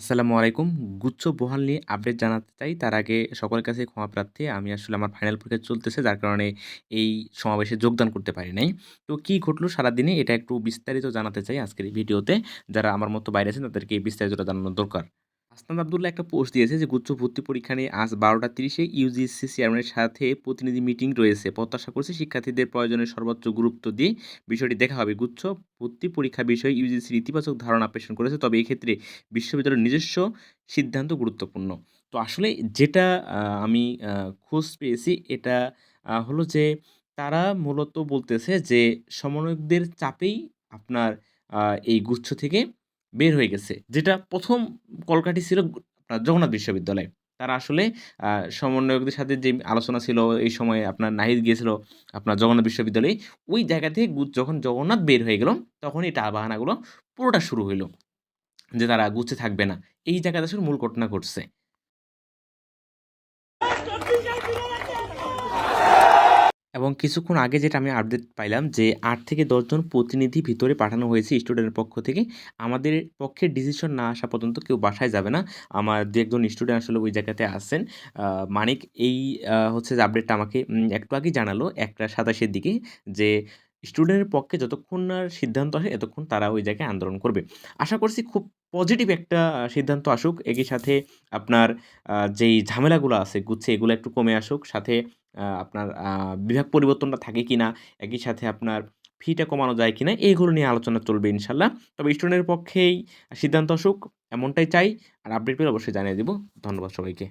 আসসালামু আলাইকুম। গুচ্ছ বহাল নিয়ে আপডেট জানাতে চাই। তার আগে সকলের কাছে ক্ষমা প্রার্থী। আমি আসলে আমার ফাইনাল পরীক্ষা চলতেছে, যার কারণে এই সমাবেশে যোগদান করতে পারি নাই। তো কি ঘটলো সারাদিনে এটা একটু বিস্তারিত জানাতে চাই আজকের এই ভিডিওতে। যারা আমার মতো বাইরে আছেন তাদেরকে এই বিস্তারিতটা জানানো দরকার। হাসনাত আব্দুল্লাহ একটা পোস্ট দিয়েছে যে গুচ্ছ ভর্তি পরীক্ষা নিয়ে আজ ১২:৩০ এ ইউজিসি চেয়ারম্যানের সাথে প্রতিনিধি মিটিং রয়েছে। প্রত্যাশা করছি শিক্ষার্থীদের প্রয়োজনে সর্বোচ্চ গুরুত্ব দিয়ে বিষয়টি দেখা হবে। গুচ্ছ ভর্তি পরীক্ষা বিষয়ে ইউজিসির ইতিবাচক ধারণা পেশ করেছে। তবে এক্ষেত্রে বিশ্ববিদ্যালয়ের নিজস্ব সিদ্ধান্ত গুরুত্বপূর্ণ। তো আসলে যেটা আমি খোঁজ পেয়েছি এটা হলো যে তারা মূলত বলতেছে যে সমন্বয়কদের চাপেই আপনার আ এই গুচ্ছ থেকে বের হয়ে গেছে। যেটা ১ম কলকাঠি ছিল আপনার জগন্নাথ বিশ্ববিদ্যালয়ে। তারা আসলে আ সমন্বয়কদের সাথে যে আলোচনা ছিল এই সময়ে আপনার নাহিদ গিয়েছিল আপনার জগন্নাথ বিশ্ববিদ্যালয়ে। ওই জায়গা থেকে যখন জগন্নাথ বের হয়ে গেল তখন এই টালবাহানাগুলো পুরোটা শুরু হইল। যে তারা গুছে থাকবে না। এই জায়গাতে আসলে মূল ঘটনা ঘটছে। এবং কিছুক্ষণ আগে যেটা আমি আপডেট পাইলাম যে ৮ থেকে ১০ জন প্রতিনিধি ভিতরে পাঠানো হয়েছে স্টুডেন্টের পক্ষ থেকে। আমাদের পক্ষে ডিসিশন না আসা পর্যন্ত কেউ বাসায় যাবে না। আমার ২-১ জন স্টুডেন্ট আসলে ওই জায়গাতে আছেন। মানিক এই হচ্ছে যে আপডেটটা আমাকে একটু আগেই জানালো ১টা ২৭ এর দিকে যে স্টুডেন্টের পক্ষে যতক্ষণ না সিদ্ধান্ত আসে এতক্ষণ তারা ওই জায়গায় আন্দোলন করবে। আশা করছি খুব পজিটিভ একটা সিদ্ধান্ত আসুক। একই সাথে আপনার যেই ঝামেলাগুলো আছে গুচ্ছে এগুলো একটু কমে আসুক। সাথে আপনার বিভাগ পরিবর্তনটা থাকে কিনা, একই সাথে আপনার ফিটা কমানো যায় কিনা, এগুলো নিয়ে আলোচনা চলবে ইনশাল্লাহ। তবে স্টুডেন্টের পক্ষেই সিদ্ধান্ত আসুক এমনটাই চাই। আর আপডেট পেলে অবশ্যই জানিয়ে দিব। ধন্যবাদ সবাইকে।